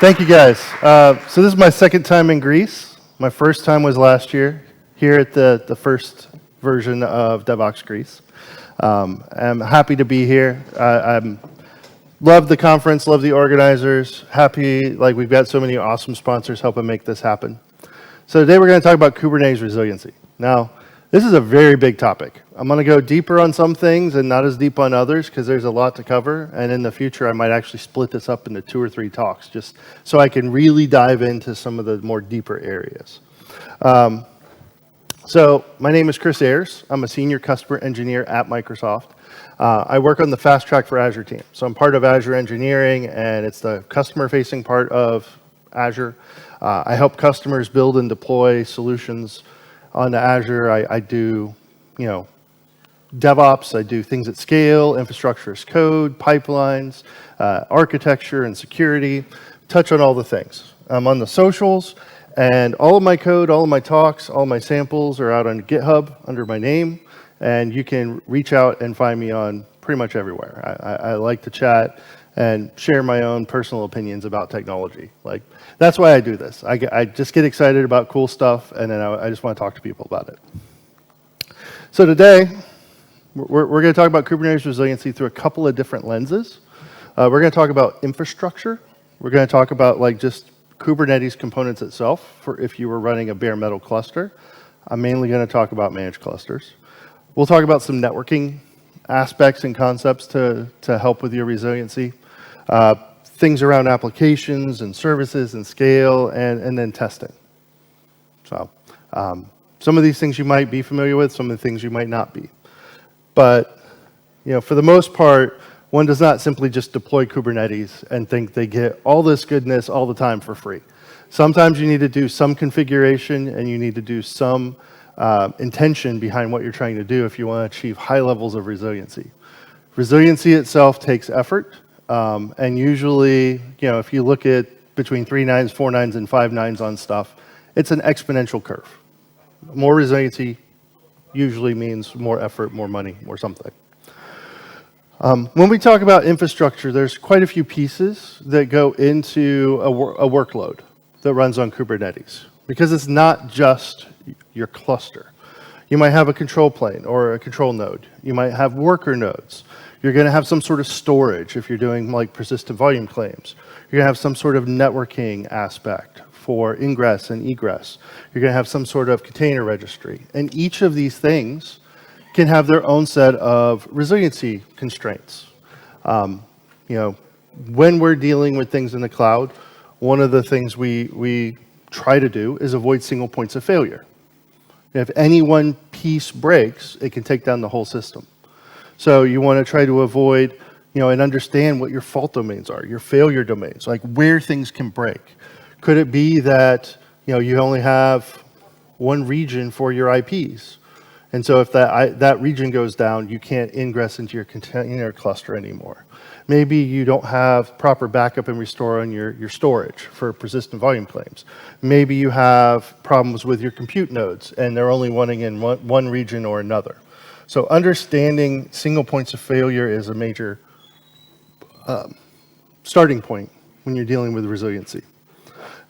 Thank you, guys. So this is my second time in Greece. My first time was last year, here at the first version of Devoxx Greece. I'm happy to be here. Love the conference, love the organizers. Happy, like we've got so many awesome sponsors helping make this happen. So today we're going to talk about Kubernetes resiliency. Now, this is a very big topic. I'm going to go deeper on some things and not as deep on others because there's a lot to cover. And in the future, I might actually split this up into 2 or 3 talks just so I can really dive into some of the more deeper areas. So my name is Chris Ayers. I'm a senior customer engineer at Microsoft. I work on the fast track for Azure team. So I'm part of Azure engineering, and it's the customer-facing part of Azure. I help customers build and deploy solutions on Azure. I do, DevOps. I do things at scale, infrastructure as code, pipelines, architecture and security. Touch on all the things. I'm on the socials, and all of my code, all of my talks, all my samples are out on GitHub under my name, and you can reach out and find me on pretty much everywhere. I like to chat and share my own personal opinions about technology. Like, that's why I do this. I just get excited about cool stuff, and then I just want to talk to people about it. So today, we're going to talk about Kubernetes resiliency through a couple of different lenses. We're going to talk about infrastructure. We're going to talk about just Kubernetes components itself for if you were running a bare metal cluster. I'm mainly going to talk about managed clusters. We'll talk about some networking aspects and concepts to help with your resiliency. Things around applications and services and scale, and then testing. So some of these things you might be familiar with, some of the things you might not be. But for the most part, one does not simply just deploy Kubernetes and think they get all this goodness all the time for free. Sometimes you need to do some configuration, and you need to do some intention behind what you're trying to do if you want to achieve high levels of resiliency. Resiliency itself takes effort, and usually, if you look at between 3 nines, 4 nines, and 5 nines on stuff, it's an exponential curve. More resiliency usually means more effort, more money, more something. When we talk about infrastructure, there's quite a few pieces that go into a workload that runs on Kubernetes, because it's not just your cluster. You might have a control plane or a control node. You might have worker nodes. You're going to have some sort of storage if you're doing persistent volume claims. You're going to have some sort of networking aspect for ingress and egress. You're going to have some sort of container registry. And each of these things can have their own set of resiliency constraints. When we're dealing with things in the cloud, one of the things we try to do is avoid single points of failure. If any one piece breaks, it can take down the whole system. So you want to try to avoid, and understand what your fault domains are, your failure domains, like where things can break. Could it be that, you only have one region for your IPs? And so if that region goes down, you can't ingress into your container cluster anymore. Maybe you don't have proper backup and restore on your storage for persistent volume claims. Maybe you have problems with your compute nodes, and they're only running in one region or another. So understanding single points of failure is a major starting point when you're dealing with resiliency.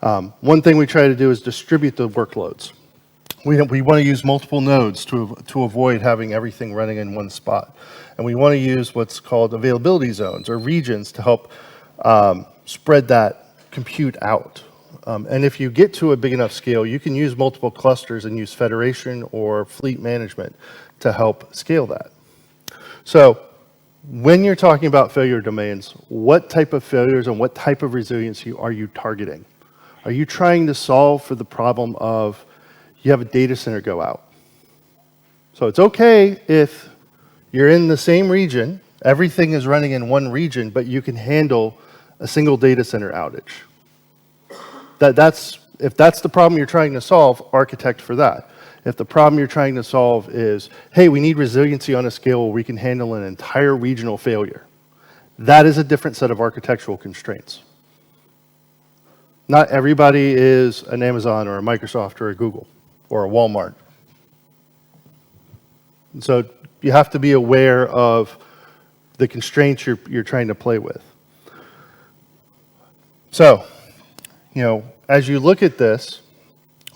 One thing we try to do is distribute the workloads. We want to use multiple nodes to avoid having everything running in one spot. And we want to use what's called availability zones or regions to help spread that compute out. And if you get to a big enough scale, you can use multiple clusters and use federation or fleet management to help scale that. So when you're talking about failure domains, what type of failures and what type of resiliency are you targeting? Are you trying to solve for the problem of you have a data center go out? So it's okay if you're in the same region, everything is running in one region, but you can handle a single data center outage. If that's the problem you're trying to solve, architect for that. If the problem you're trying to solve is, hey, we need resiliency on a scale where we can handle an entire regional failure, that is a different set of architectural constraints. Not everybody is an Amazon or a Microsoft or a Google or a Walmart. So you have to be aware of the constraints you're trying to play with. So as you look at this,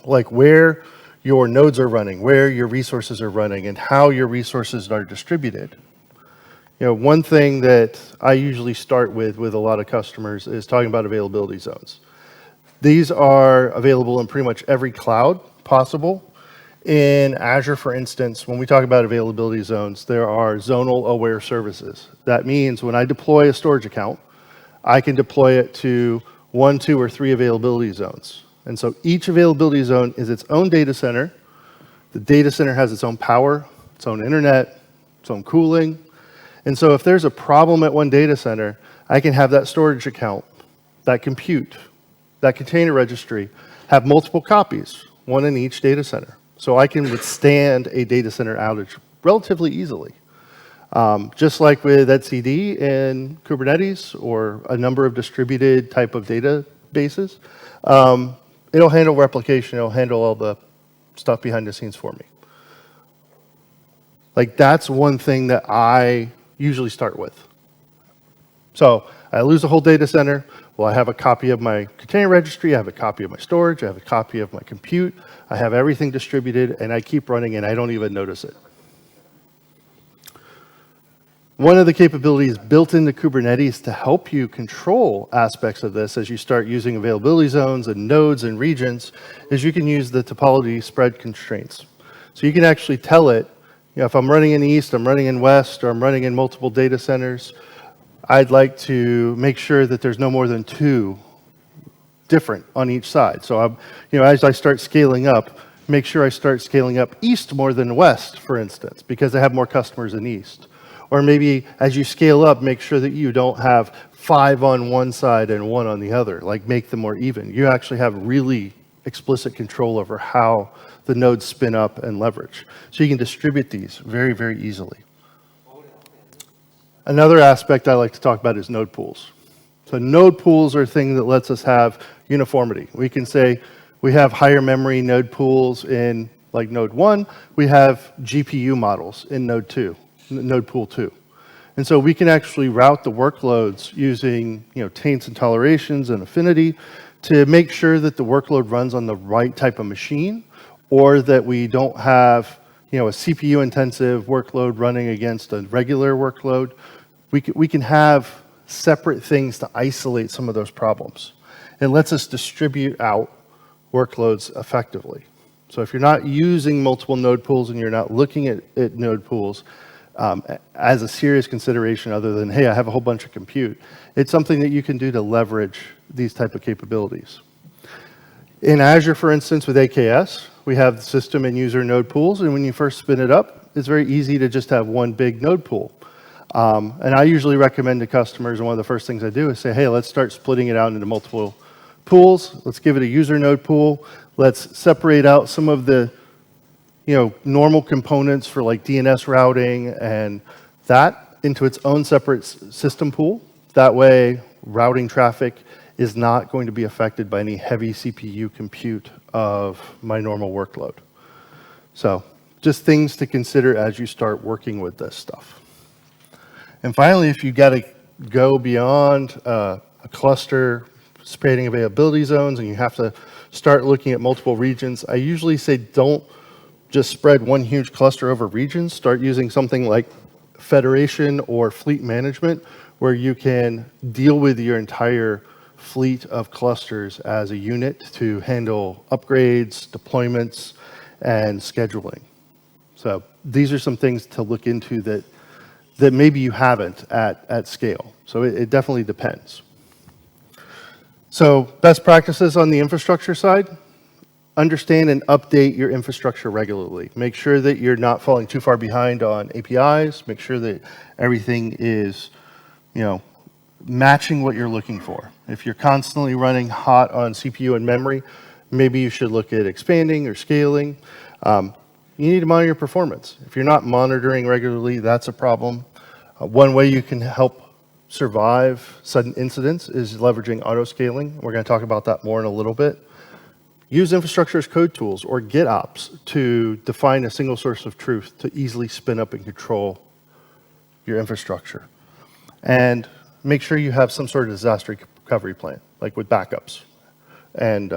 like where your nodes are running, where your resources are running, and how your resources are distributed. One thing that I usually start with a lot of customers is talking about availability zones. These are available in pretty much every cloud possible. In Azure, for instance, when we talk about availability zones, there are zonal aware services. That means when I deploy a storage account, I can deploy it to 1, 2, or 3 availability zones. And so each availability zone is its own data center. The data center has its own power, its own internet, its own cooling. And so if there's a problem at one data center, I can have that storage account, that compute, that container registry, have multiple copies, one in each data center. So I can withstand a data center outage relatively easily. Just like with etcd and Kubernetes or a number of distributed type of databases, it'll handle replication, it'll handle all the stuff behind the scenes for me. Like that's one thing that I usually start with. So I lose a whole data center. Well, I have a copy of my container registry, I have a copy of my storage, I have a copy of my compute, I have everything distributed, and I keep running and I don't even notice it. One of the capabilities built into Kubernetes to help you control aspects of this as you start using availability zones and nodes and regions is you can use the topology spread constraints. So you can actually tell it, if I'm running in east, I'm running in west, or I'm running in multiple data centers, I'd like to make sure that there's no more than 2 different on each side. So as I start scaling up, make sure I start scaling up east more than west, for instance, because I have more customers in east. Or maybe as you scale up, make sure that you don't have 5 on one side and 1 on the other, like make them more even. You actually have really explicit control over how the nodes spin up and leverage. So you can distribute these very, very easily. Another aspect I like to talk about is node pools. So node pools are a thing that lets us have uniformity. We can say we have higher memory node pools in like node 1, we have GPU models in node pool 2. And so we can actually route the workloads using taints and tolerations and affinity to make sure that the workload runs on the right type of machine, or that we don't have a CPU intensive workload running against a regular workload. We can have separate things to isolate some of those problems. It lets us distribute out workloads effectively. So if you're not using multiple node pools and you're not looking at node pools as a serious consideration other than, hey, I have a whole bunch of compute, it's something that you can do to leverage these type of capabilities. In Azure, for instance, with AKS, we have the system and user node pools, and when you first spin it up, it's very easy to just have one big node pool. And I usually recommend to customers, and one of the first things I do is say, hey, let's start splitting it out into multiple pools. Let's give it a user node pool. Let's separate out some of the normal components for like DNS routing and that into its own separate system pool. That way, routing traffic is not going to be affected by any heavy CPU compute of my normal workload. So just things to consider as you start working with this stuff. And finally, if you got to go beyond a cluster spanning availability zones and you have to start looking at multiple regions, I usually say don't just spread one huge cluster over regions. Start using something like federation or fleet management, where you can deal with your entire fleet of clusters as a unit to handle upgrades, deployments, and scheduling. So these are some things to look into that maybe you haven't at scale. So it definitely depends. So best practices on the infrastructure side: understand and update your infrastructure regularly. Make sure that you're not falling too far behind on APIs. Make sure that everything is, matching what you're looking for. If you're constantly running hot on CPU and memory, maybe you should look at expanding or scaling. You need to monitor your performance. If you're not monitoring regularly, that's a problem. One way you can help survive sudden incidents is leveraging auto-scaling. We're going to talk about that more in a little bit. Use infrastructure as code tools or GitOps to define a single source of truth to easily spin up and control your infrastructure. And make sure you have some sort of disaster recovery plan, like with backups. And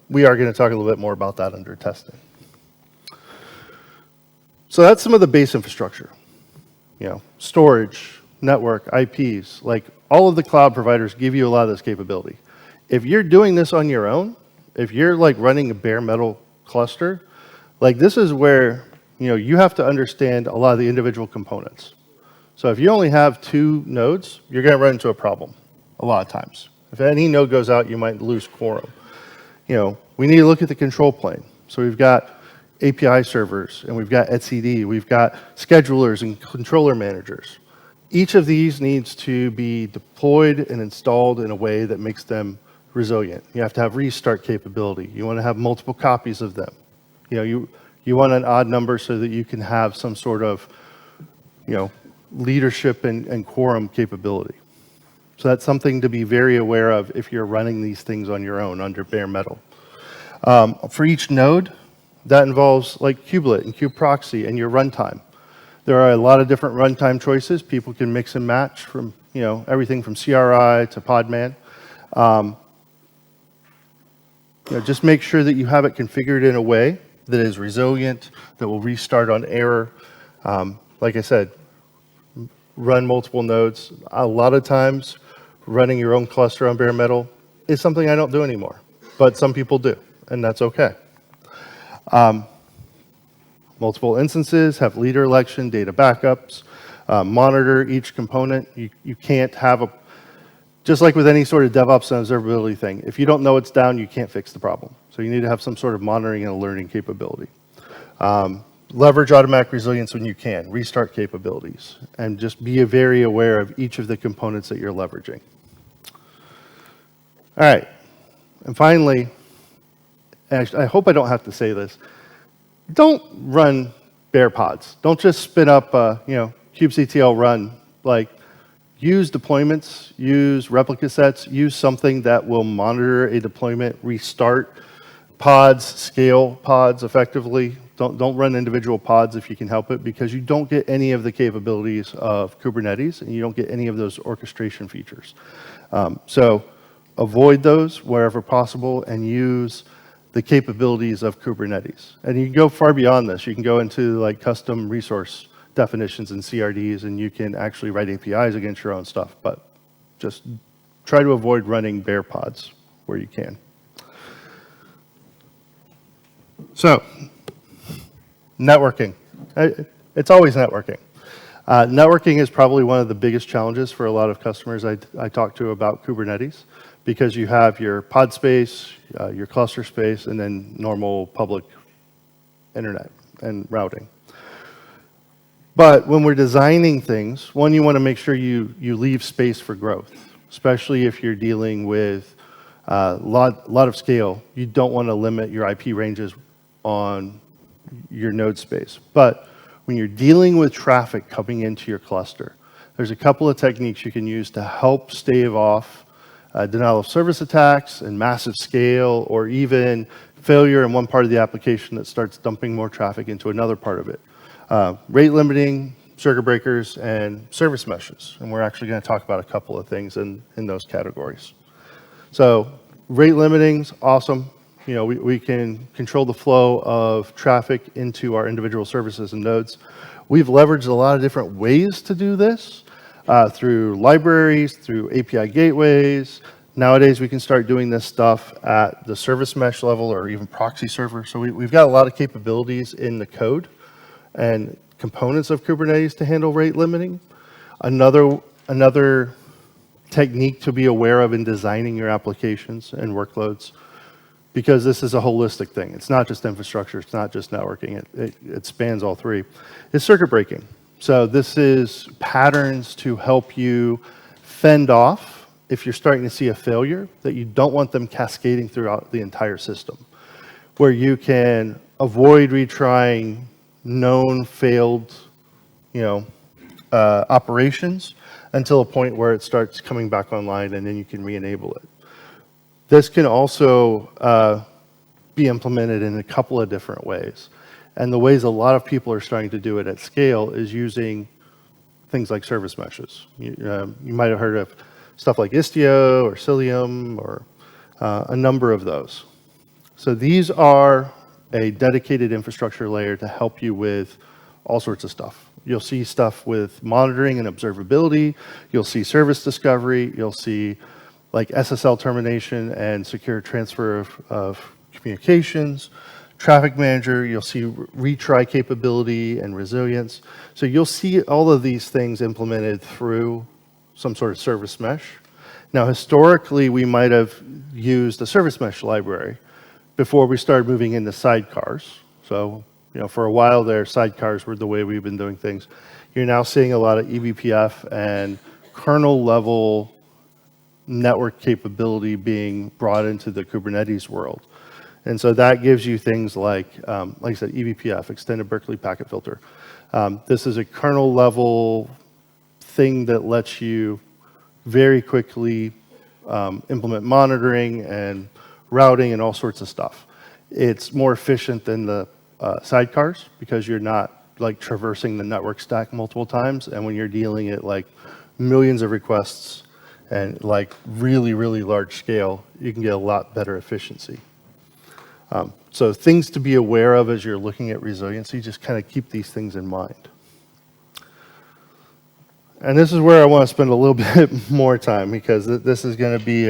we are going to talk a little bit more about that under testing. So that's some of the base infrastructure. Storage, network, IPs, like all of the cloud providers give you a lot of this capability. If you're doing this on your own, if you're like running a bare metal cluster, like this is where you have to understand a lot of the individual components. So if you only have 2 nodes, you're going to run into a problem a lot of times. If any node goes out, you might lose quorum. We need to look at the control plane. So we've got API servers, and we've got etcd, we've got schedulers and controller managers. Each of these needs to be deployed and installed in a way that makes them resilient. You have to have restart capability. You want to have multiple copies of them. You want an odd number so that you can have some sort of leadership and quorum capability. So that's something to be very aware of if you're running these things on your own under bare metal. For each node, that involves like kubelet and kubeproxy and your runtime. There are a lot of different runtime choices. People can mix and match from everything from CRI to Podman. Just make sure that you have it configured in a way that is resilient, that will restart on error. Like I said, run multiple nodes. A lot of times, running your own cluster on bare metal is something I don't do anymore, but some people do, and that's okay. Multiple instances, have leader election, data backups, monitor each component. You can't have just like with any sort of DevOps and observability thing, if you don't know it's down, you can't fix the problem. So you need to have some sort of monitoring and alerting capability. Leverage automatic resilience when you can, restart capabilities, and just be very aware of each of the components that you're leveraging. All right, and finally, I hope I don't have to say this, don't run bare pods. Don't just spin up kubectl run. Like, use deployments, use replica sets, use something that will monitor a deployment, restart pods, scale pods effectively. Don't run individual pods if you can help it, because you don't get any of the capabilities of Kubernetes, and you don't get any of those orchestration features. So avoid those wherever possible and use the capabilities of Kubernetes. And you can go far beyond this. You can go into like custom resource definitions and CRDs, and you can actually write APIs against your own stuff, but just try to avoid running bare pods where you can. So, networking. It's always networking. Networking is probably one of the biggest challenges for a lot of customers I talk to about Kubernetes, because you have your pod space, your cluster space, and then normal public internet and routing. But when we're designing things, one, you want to make sure you leave space for growth, especially if you're dealing with a lot of scale. You don't want to limit your IP ranges on your node space. But when you're dealing with traffic coming into your cluster, there's a couple of techniques you can use to help stave off denial of service attacks and massive scale, or even failure in one part of the application that starts dumping more traffic into another part of it. Rate limiting, circuit breakers, and service meshes. And we're actually going to talk about a couple of things in those categories. So rate limiting's awesome. We can control the flow of traffic into our individual services and nodes. We've leveraged a lot of different ways to do this, through libraries, through API gateways. Nowadays, we can start doing this stuff at the service mesh level or even proxy server. So we've got a lot of capabilities in the code and components of Kubernetes to handle rate limiting. Another technique to be aware of in designing your applications and workloads, because this is a holistic thing. It's not just infrastructure, it's not just networking, it spans all three, is circuit breaking. So this is patterns to help you fend off if you're starting to see a failure, that you don't want them cascading throughout the entire system, where you can avoid retrying known failed operations until a point where it starts coming back online, and then you can re-enable it. This can also be implemented in a couple of different ways. And the ways a lot of people are starting to do it at scale is using things like service meshes. You might have heard of stuff like Istio or Cilium or a number of those. So these are a dedicated infrastructure layer to help you with all sorts of stuff. You'll see stuff with monitoring and observability. You'll see service discovery. You'll see like SSL termination and secure transfer of communications. Traffic manager, you'll see retry capability and resilience. So you'll see all of these things implemented through some sort of service mesh. Now, historically, we might have used a service mesh library before we started moving into sidecars. So, for a while there, sidecars were the way we've been doing things. You're now seeing a lot of eBPF and kernel level network capability being brought into the Kubernetes world. And so that gives you things like I said, eBPF, Extended Berkeley Packet Filter. This is a kernel level thing that lets you very quickly implement monitoring and routing and all sorts of stuff. It's more efficient than the sidecars because you're not like traversing the network stack multiple times. And when you're dealing at like millions of requests and like really, really large scale, you can get a lot better efficiency. So things to be aware of as you're looking at resiliency, just kind of keep these things in mind. And this is where I want to spend a little bit more time because this is going to be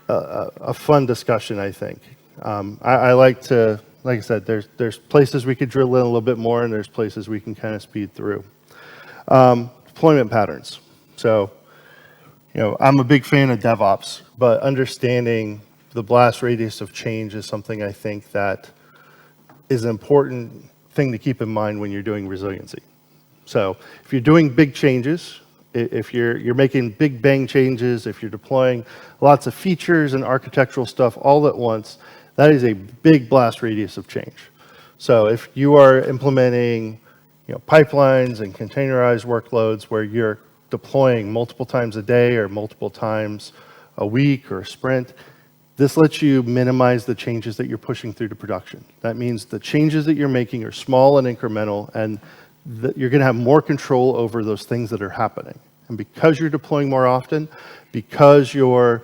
a fun discussion, I think. I like to, like I said, there's places we could drill in a little bit more, and there's places we can kind of speed through. Deployment patterns. So, I'm a big fan of DevOps, but understanding the blast radius of change is something I think that is an important thing to keep in mind when you're doing resiliency. So if you're doing big changes, if you're making big bang changes, if you're deploying lots of features and architectural stuff all at once, that is a big blast radius of change. So if you are implementing pipelines and containerized workloads where you're deploying multiple times a day or multiple times a week or a sprint, this lets you minimize the changes that you're pushing through to production. That means the changes that you're making are small and incremental, and you're going to have more control over those things that are happening. And because you're deploying more often, because you're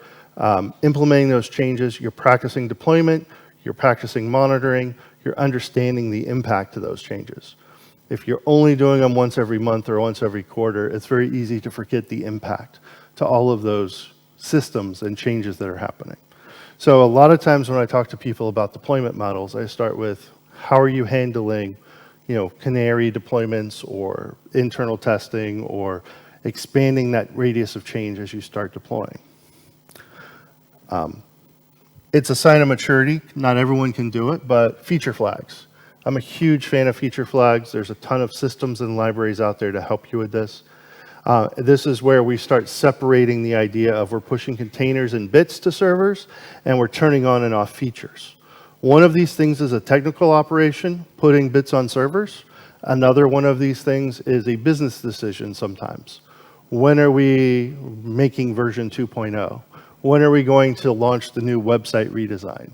implementing those changes, you're practicing deployment, you're practicing monitoring, you're understanding the impact of those changes. If you're only doing them once every month or once every quarter, it's very easy to forget the impact to all of those systems and changes that are happening. So a lot of times when I talk to people about deployment models, I start with, how are you handling, canary deployments or internal testing or expanding that radius of change as you start deploying? It's a sign of maturity. Not everyone can do it, but feature flags. I'm a huge fan of feature flags. There's a ton of systems and libraries out there to help you with this. This is where we start separating the idea of we're pushing containers and bits to servers, and we're turning on and off features. One of these things is a technical operation, putting bits on servers. Another one of these things is a business decision sometimes. When are we making version 2.0? When are we going to launch the new website redesign?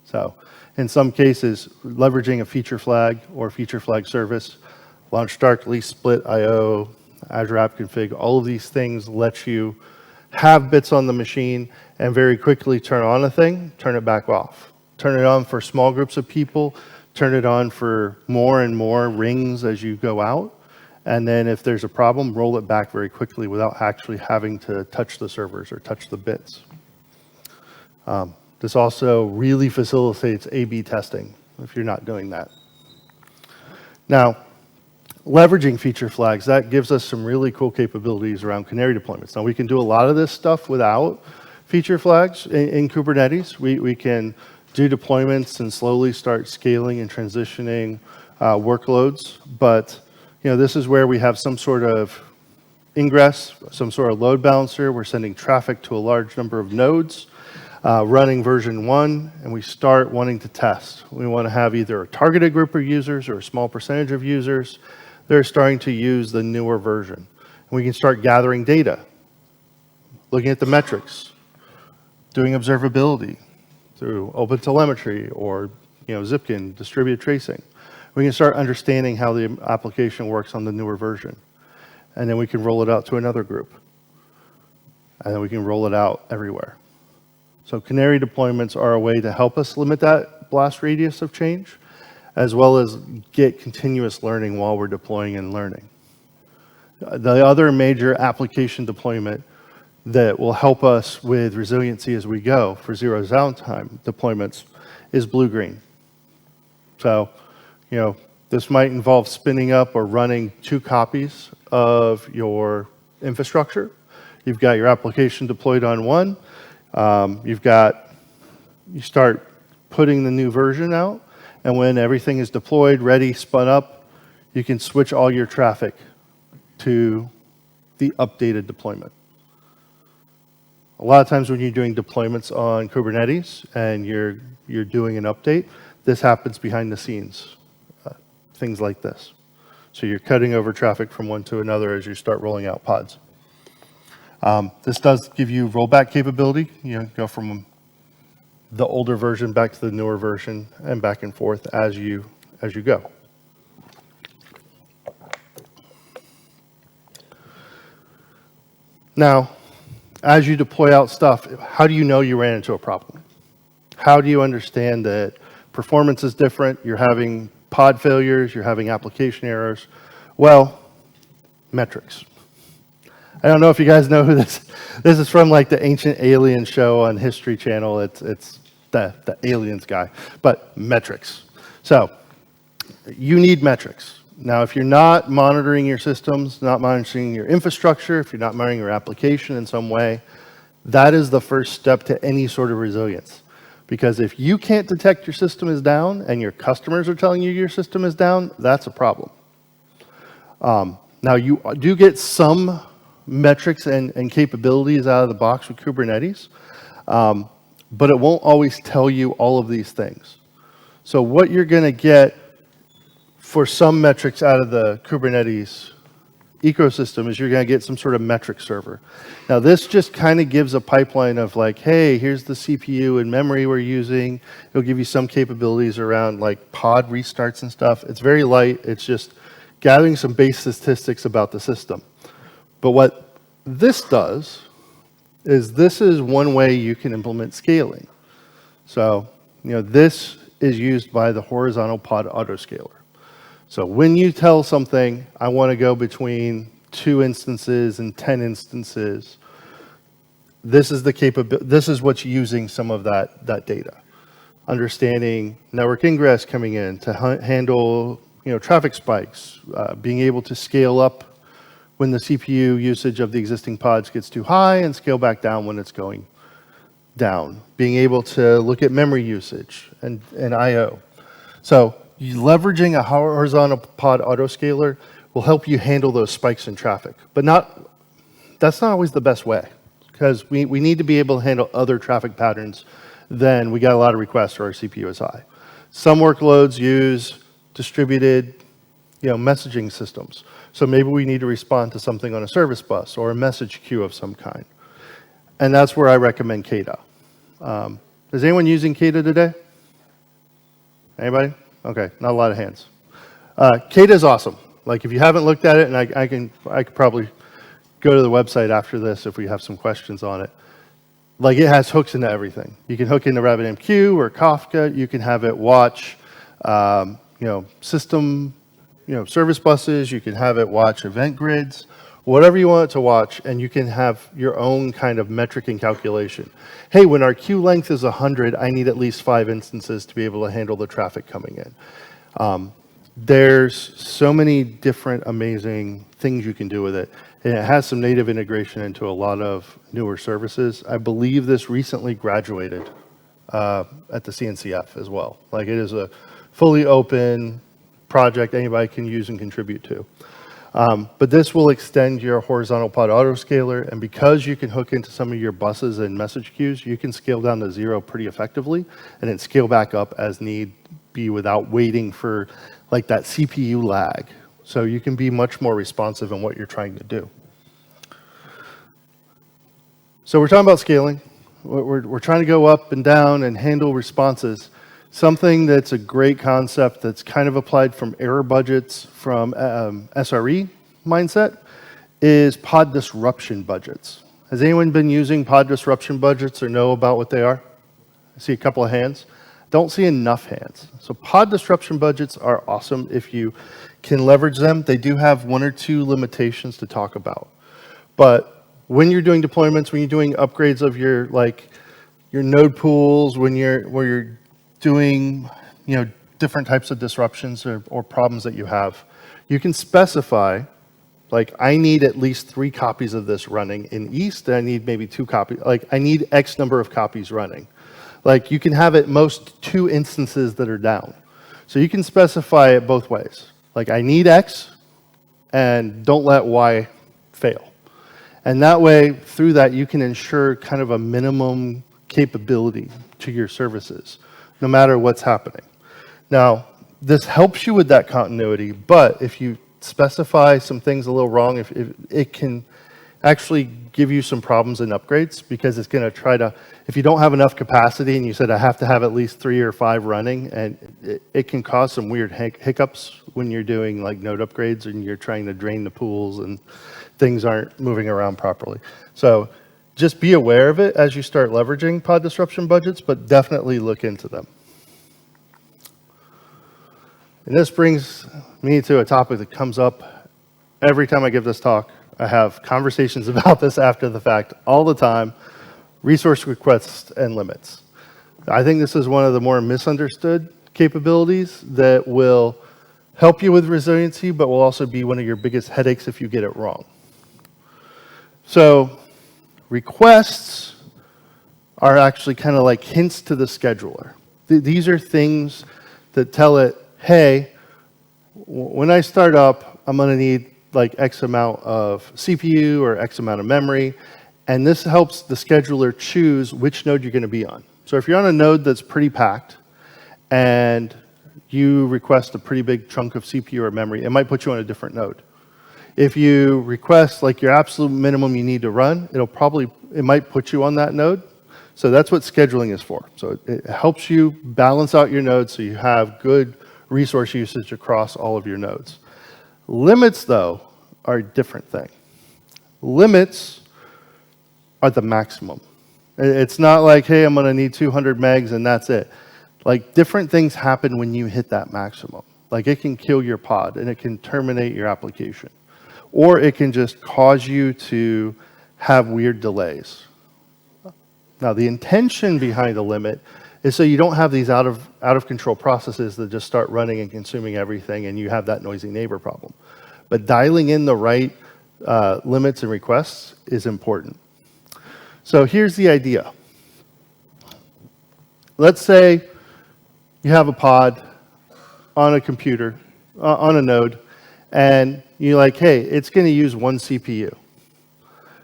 So in some cases, leveraging a feature flag or feature flag service, launch darkly, split IO, Azure App Config, all of these things let you have bits on the machine and very quickly turn on a thing, turn it back off. Turn it on for small groups of people, turn it on for more and more rings as you go out, and then if there's a problem, roll it back very quickly without actually having to touch the servers or touch the bits. This also really facilitates A/B testing if you're not doing that. Now, leveraging feature flags, that gives us some really cool capabilities around canary deployments. Now, we can do a lot of this stuff without feature flags in Kubernetes. We can do deployments and slowly start scaling and transitioning workloads. But this is where we have some sort of ingress, some sort of load balancer. We're sending traffic to a large number of nodes, running version 1, and we start wanting to test. We want to have either a targeted group of users or a small percentage of users. They're starting to use the newer version. And we can start gathering data, looking at the metrics, doing observability through OpenTelemetry or Zipkin, distributed tracing. We can start understanding how the application works on the newer version. And then we can roll it out to another group. and then we can roll it out everywhere. So canary deployments are a way to help us limit that blast radius of change, as well as get continuous learning while we're deploying and learning. The other major application deployment that will help us with resiliency as we go for zero downtime deployments is blue-green. So, this might involve spinning up or running 2 copies of your infrastructure. You've got your application deployed on one. You start putting the new version out, and when everything is deployed, ready, spun up, you can switch all your traffic to the updated deployment. A lot of times when you're doing deployments on Kubernetes and you're doing an update, this happens behind the scenes, things like this. So you're cutting over traffic from one to another as you start rolling out pods. This does give you rollback capability. Go from the older version back to the newer version and back and forth as you go. Now, as you deploy out stuff, how do you know you ran into a problem? How do you understand that performance is different, you're having pod failures, you're having application errors? Well, metrics. I don't know if you guys know who this is from, like the Ancient Alien show on History Channel. It's the aliens guy, but metrics. So you need metrics. Now, if you're not monitoring your systems, not monitoring your infrastructure, if you're not monitoring your application in some way, that is the first step to any sort of resilience. Because if you can't detect your system is down and your customers are telling you your system is down, that's a problem. Now, you do get some metrics and capabilities out of the box with Kubernetes, but it won't always tell you all of these things. So what you're going to get for some metrics out of the Kubernetes ecosystem is you're going to get some sort of metric server. Now, this just kind of gives a pipeline of like, hey, here's the CPU and memory we're using. It'll give you some capabilities around like pod restarts and stuff. It's very light. It's just gathering some base statistics about the system. But what this does is this is one way you can implement scaling. So, this is used by the horizontal pod autoscaler. So when you tell something, I want to go between 2 instances and 10 instances, this is this is what's using some of that data. Understanding network ingress coming in to handle traffic spikes, being able to scale up when the CPU usage of the existing pods gets too high and scale back down when it's going down. Being able to look at memory usage and I/O. So leveraging a horizontal pod autoscaler will help you handle those spikes in traffic, but that's not always the best way, because we need to be able to handle other traffic patterns than we got a lot of requests or our CPU is high. Some workloads use distributed messaging systems. So maybe we need to respond to something on a service bus or a message queue of some kind. And that's where I recommend Kata. Is anyone using Kata today? Anybody? Okay, not a lot of hands. Kata is awesome. Like if you haven't looked at it, and I could probably go to the website after this if we have some questions on it. Like it has hooks into everything. You can hook into RabbitMQ or Kafka. You can have it watch, system, service buses. You can have it watch event grids, whatever you want it to watch, and you can have your own kind of metric and calculation. Hey, when our queue length is 100, I need at least 5 instances to be able to handle the traffic coming in. There's so many different amazing things you can do with it. And it has some native integration into a lot of newer services. I believe this recently graduated at the CNCF as well. Like it is a fully open project anybody can use and contribute to. But this will extend your horizontal pod autoscaler, and because you can hook into some of your buses and message queues, you can scale down to 0 pretty effectively, and then scale back up as need be without waiting for like that CPU lag. So you can be much more responsive in what you're trying to do. So we're talking about scaling. We're trying to go up and down and handle responses. Something that's a great concept that's kind of applied from error budgets from SRE mindset is pod disruption budgets. Has anyone been using pod disruption budgets or know about what they are? I see a couple of hands. Don't see enough hands. So pod disruption budgets are awesome if you can leverage them. They do have one or two limitations to talk about. But when you're doing deployments, when you're doing upgrades of your node pools, when you're doing different types of disruptions or problems that you have, you can specify, like, I need at least 3 copies of this running in East, and I need maybe 2 copies. Like, I need X number of copies running. Like, you can have at most 2 instances that are down. So you can specify it both ways. Like, I need X, and don't let Y fail. And that way, through that, you can ensure kind of a minimum capability to your services, no matter what's happening. Now, this helps you with that continuity, but if you specify some things a little wrong, if it can actually give you some problems in upgrades, because it's going to try to, if you don't have enough capacity and you said I have to have at least 3 or 5 running, and it can cause some weird hiccups when you're doing like node upgrades and you're trying to drain the pools and things aren't moving around properly. So just be aware of it as you start leveraging pod disruption budgets, but definitely look into them. And this brings me to a topic that comes up every time I give this talk. I have conversations about this after the fact all the time: resource requests and limits. I think this is one of the more misunderstood capabilities that will help you with resiliency, but will also be one of your biggest headaches if you get it wrong. So requests are actually kind of like hints to the scheduler. These are things that tell it, hey, when I start up, I'm going to need like X amount of CPU or X amount of memory, and this helps the scheduler choose which node you're going to be on. So if you're on a node that's pretty packed and you request a pretty big chunk of CPU or memory, it might put you on a different node. If you request like your absolute minimum you need to run, it might put you on that node. So that's what scheduling is for. So it helps you balance out your nodes so you have good resource usage across all of your nodes. Limits, though, are a different thing. Limits are the maximum. It's not like, hey, I'm going to need 200 megs and that's it. Like, different things happen when you hit that maximum. Like, it can kill your pod and it can terminate your application. Or it can just cause you to have weird delays. Now, the intention behind the limit is so you don't have these out of control processes that just start running and consuming everything and you have that noisy neighbor problem. But dialing in the right limits and requests is important. So here's the idea. Let's say you have a pod on a computer, on a node, and you're like, hey, it's going to use 1 CPU.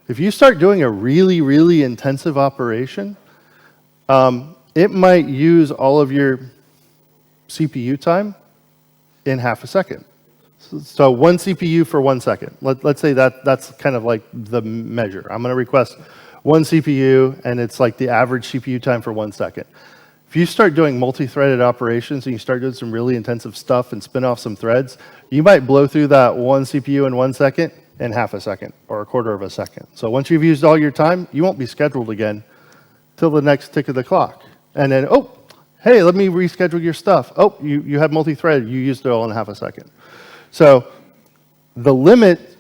If you start doing a really, really intensive operation, it might use all of your CPU time in half a second. So 1 CPU for 1 second. Let's say that's kind of like the measure. I'm going to request 1 CPU, and it's like the average CPU time for 1 second. If you start doing multi-threaded operations and you start doing some really intensive stuff and spin off some threads, you might blow through that 1 CPU in 1 second in half a second or a quarter of a second. So once you've used all your time, you won't be scheduled again till the next tick of the clock. And then, oh, hey, let me reschedule your stuff. Oh, you have multi-threaded. You used it all in half a second. So the limit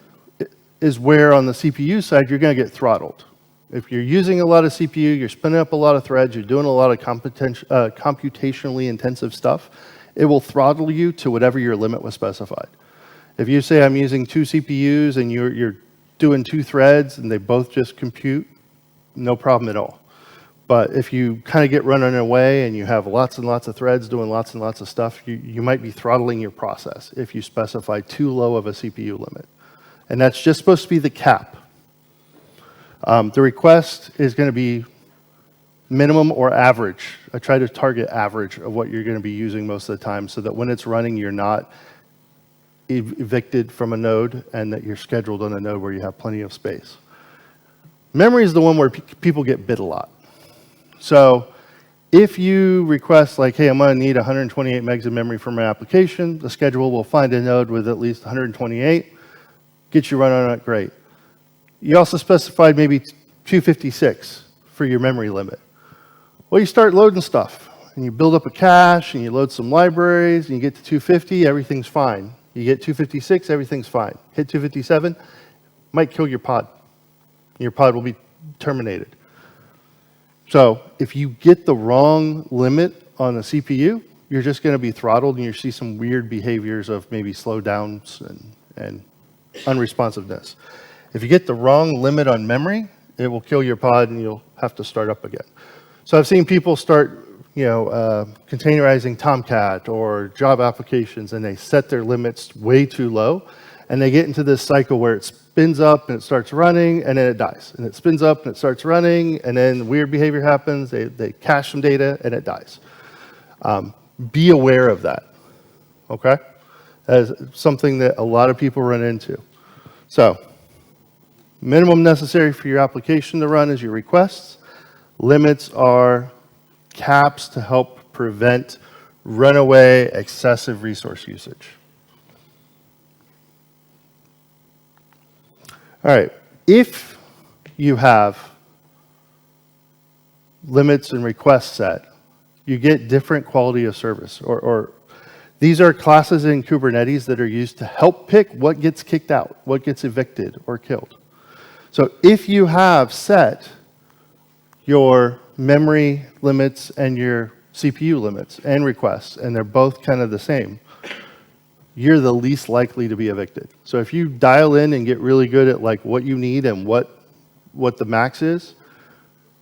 is where on the CPU side, you're going to get throttled. If you're using a lot of CPU, you're spinning up a lot of threads, you're doing a lot of computationally intensive stuff, it will throttle you to whatever your limit was specified. If you say I'm using 2 CPUs and you're doing 2 threads and they both just compute, no problem at all. But if you kind of get running away and you have lots and lots of threads doing lots and lots of stuff, you might be throttling your process if you specify too low of a CPU limit. And that's just supposed to be the cap. The request is going to be minimum or average. I try to target average of what you're going to be using most of the time so that when it's running, you're not evicted from a node and that you're scheduled on a node where you have plenty of space. Memory is the one where people get bit a lot. So if you request like, hey, I'm going to need 128 megs of memory for my application, the schedule will find a node with at least 128, get you running on it, great. You also specified maybe 256 for your memory limit. Well, you start loading stuff, and you build up a cache, and you load some libraries, and you get to 250, everything's fine. You get 256, everything's fine. Hit 257, might kill your pod. Your pod will be terminated. So if you get the wrong limit on the CPU, you're just going to be throttled, and you see some weird behaviors of maybe slowdowns and unresponsiveness. If you get the wrong limit on memory, it will kill your pod, and you'll have to start up again. So I've seen people start, containerizing Tomcat or job applications, and they set their limits way too low, and they get into this cycle where it spins up and it starts running, and then it dies, and it spins up and it starts running, and then weird behavior happens. They cache some data, and it dies. Be aware of that. Okay, that is something that a lot of people run into. So, minimum necessary for your application to run is your requests. Limits are caps to help prevent runaway excessive resource usage. All right, if you have limits and requests set, you get different quality of service, or these are classes in Kubernetes that are used to help pick what gets kicked out, what gets evicted or killed. So if you have set your memory limits and your CPU limits and requests, and they're both kind of the same, you're the least likely to be evicted. So if you dial in and get really good at like what you need and what the max is,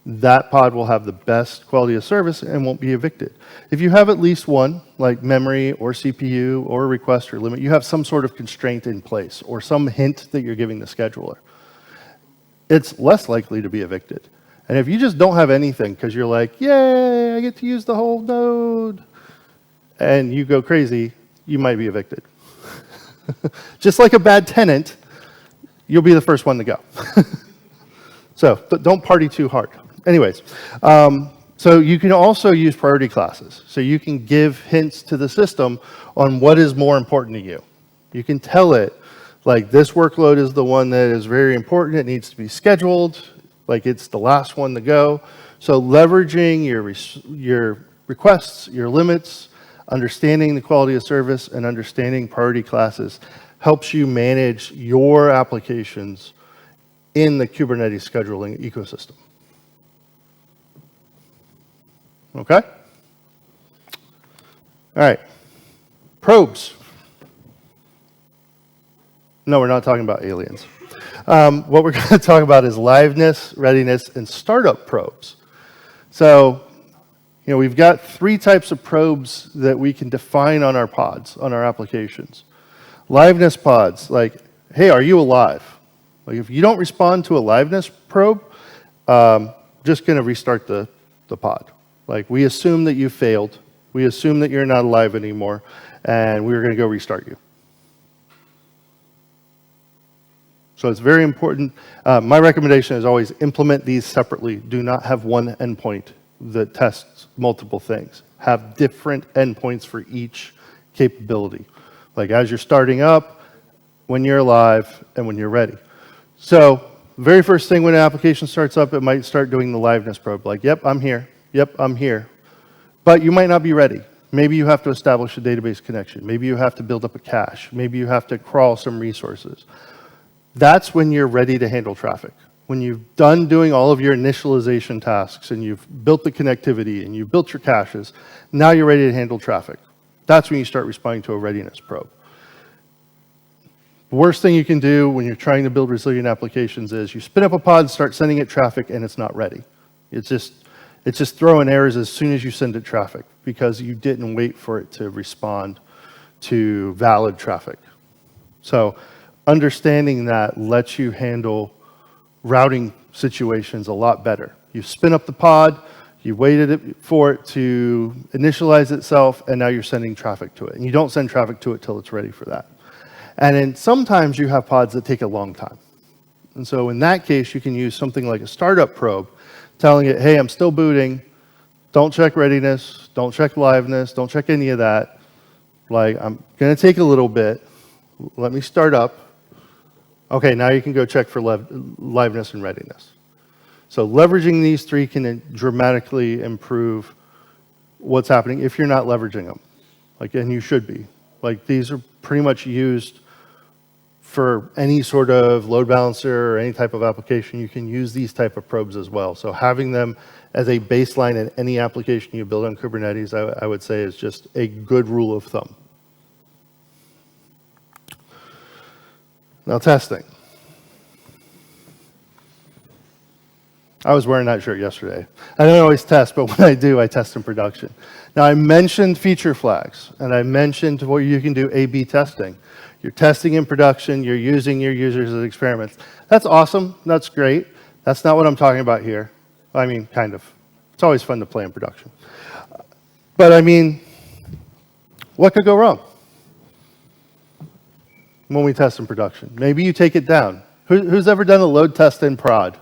that pod will have the best quality of service and won't be evicted. If you have at least one, like memory or CPU or request or limit, you have some sort of constraint in place or some hint that you're giving the scheduler, it's less likely to be evicted. And if you just don't have anything because you're like, yay, I get to use the whole node, and you go crazy, you might be evicted. Just like a bad tenant, you'll be the first one to go. So don't party too hard. Anyways, so you can also use priority classes. So you can give hints to the system on what is more important to you. You can tell it, like, this workload is the one that is very important. It needs to be scheduled. Like, it's the last one to go. So leveraging your requests, your limits, understanding the quality of service, and understanding priority classes helps you manage your applications in the Kubernetes scheduling ecosystem. Okay? All right. Probes. No, we're not talking about aliens. What we're going to talk about is liveness, readiness, and startup probes. So, we've got 3 types of probes that we can define on our pods, on our applications. Liveness pods, like, hey, are you alive? Like, if you don't respond to a liveness probe, just going to restart the pod. Like, we assume that you failed. We assume that you're not alive anymore, and we're going to go restart you. So it's very important. My recommendation is always implement these separately. Do not have one endpoint that tests multiple things. Have different endpoints for each capability. Like as you're starting up, when you're alive, and when you're ready. So very first thing when an application starts up, it might start doing the liveness probe. Like, yep, I'm here. Yep, I'm here. But you might not be ready. Maybe you have to establish a database connection. Maybe you have to build up a cache. Maybe you have to crawl some resources. That's when you're ready to handle traffic. When you've done doing all of your initialization tasks and you've built the connectivity and you've built your caches, now you're ready to handle traffic. That's when you start responding to a readiness probe. The worst thing you can do when you're trying to build resilient applications is you spin up a pod, start sending it traffic, and it's not ready. It's just throwing errors as soon as you send it traffic because you didn't wait for it to respond to valid traffic. So understanding that lets you handle routing situations a lot better. You spin up the pod, you waited for it to initialize itself, and now you're sending traffic to it. And you don't send traffic to it till it's ready for that. And then sometimes you have pods that take a long time. And so in that case, you can use something like a startup probe, telling it, hey, I'm still booting, don't check readiness, don't check liveness, don't check any of that. Like, I'm gonna take a little bit, let me start up. Okay, now you can go check for liveness and readiness. So leveraging these three can dramatically improve what's happening if you're not leveraging them. Like, and you should be. Like, these are pretty much used for any sort of load balancer or any type of application. You can use these type of probes as well. So having them as a baseline in any application you build on Kubernetes, I would say is just a good rule of thumb. Now, testing. I was wearing that shirt yesterday. I don't always test, but when I do, I test in production. Now, I mentioned feature flags, and I mentioned where you can do A/B testing. You're testing in production, you're using your users as experiments. That's awesome, that's great. That's not what I'm talking about here. I mean, kind of. It's always fun to play in production. But I mean, what could go wrong when we test in production? Maybe you take it down. Who's ever done a load test in prod?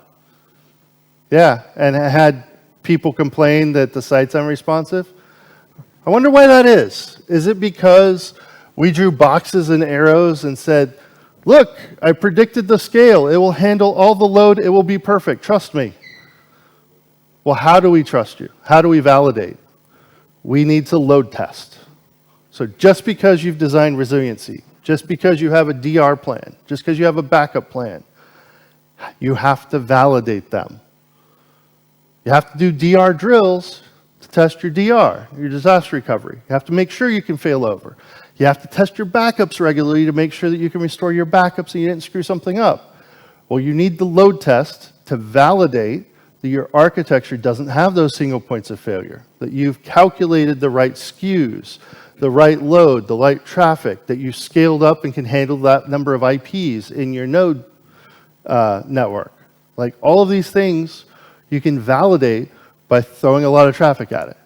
Yeah, and had people complain that the site's unresponsive? I wonder why that is. Is it because we drew boxes and arrows and said, look, I predicted the scale. It will handle all the load. It will be perfect. Trust me. Well, how do we trust you? How do we validate? We need to load test. So just because you've designed resiliency, just because you have a DR plan, just because you have a backup plan, you have to validate them. You have to do DR drills to test your DR, your disaster recovery. You have to make sure you can fail over. You have to test your backups regularly to make sure that you can restore your backups and you didn't screw something up. Well, you need the load test to validate that your architecture doesn't have those single points of failure, that you've calculated the right SKUs, the right load, the right traffic, that you've scaled up and can handle that number of IPs in your node network. Like, all of these things you can validate by throwing a lot of traffic at it.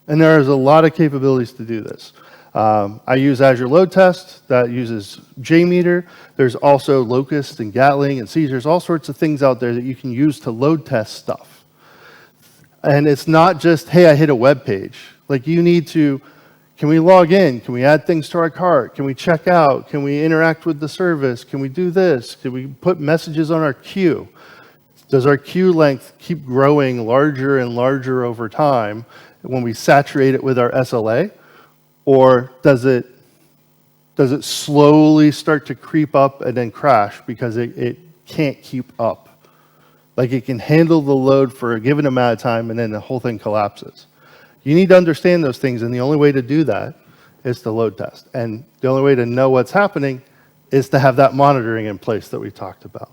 And there's a lot of capabilities to do this. I use Azure Load Test that uses JMeter. There's also Locust and Gatling and Caesar. There's all sorts of things out there that you can use to load test stuff. And it's not just, hey, I hit a web page. Like, you need to, can we log in? Can we add things to our cart? Can we check out? Can we interact with the service? Can we do this? Can we put messages on our queue? Does our queue length keep growing larger and larger over time when we saturate it with our SLA? Or does it slowly start to creep up and then crash because it can't keep up? Like, it can handle the load for a given amount of time and then the whole thing collapses. You need to understand those things, and the only way to do that is to load test. And the only way to know what's happening is to have that monitoring in place that we talked about.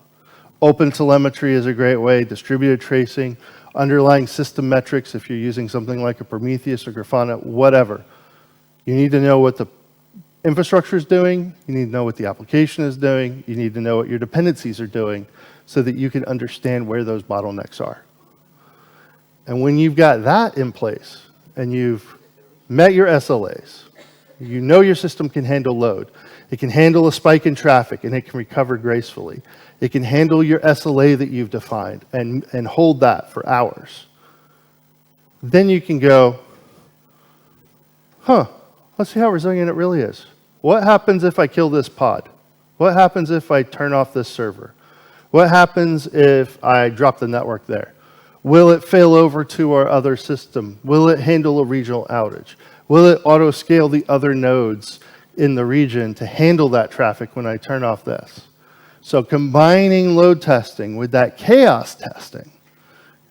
Open telemetry is a great way, distributed tracing, underlying system metrics if you're using something like a Prometheus or Grafana, whatever. You need to know what the infrastructure is doing, you need to know what the application is doing, you need to know what your dependencies are doing so that you can understand where those bottlenecks are. And when you've got that in place and you've met your SLAs, you know your system can handle load, it can handle a spike in traffic and it can recover gracefully. It can handle your SLA that you've defined and hold that for hours. Then you can go, let's see how resilient it really is. What happens if I kill this pod? What happens if I turn off this server? What happens if I drop the network there? Will it fail over to our other system? Will it handle a regional outage? Will it auto-scale the other nodes in the region to handle that traffic when I turn off this? So combining load testing with that chaos testing,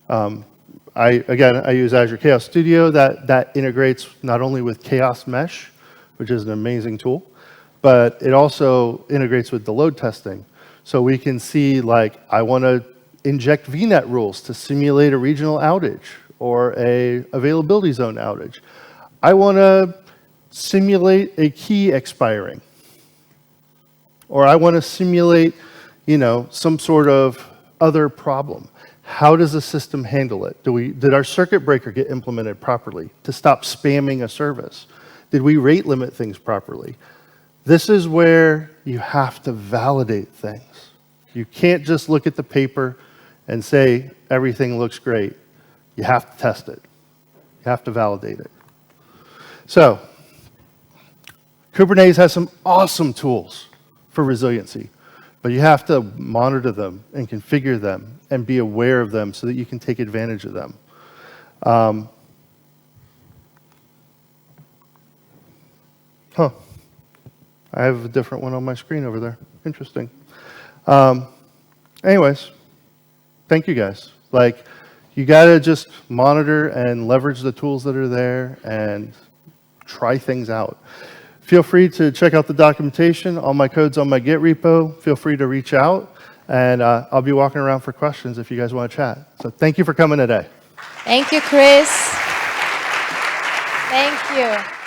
I use Azure Chaos Studio that integrates not only with Chaos Mesh, which is an amazing tool, but it also integrates with the load testing. So we can see, like, I want to inject VNet rules to simulate a regional outage or a availability zone outage. I want to simulate a key expiring. Or I want to simulate, some sort of other problem. How does the system handle it? Did our circuit breaker get implemented properly to stop spamming a service? Did we rate limit things properly? This is where you have to validate things. You can't just look at the paper and say everything looks great. You have to test it. You have to validate it. So, Kubernetes has some awesome tools for resiliency. But you have to monitor them and configure them and be aware of them so that you can take advantage of them. I have a different one on my screen over there. Interesting. Anyways, thank you guys. Like, you got to just monitor and leverage the tools that are there and try things out. Feel free to check out the documentation. All my code's on my Git repo. Feel free to reach out, and I'll be walking around for questions if you guys want to chat. So thank you for coming today. Thank you, Chris. Thank you.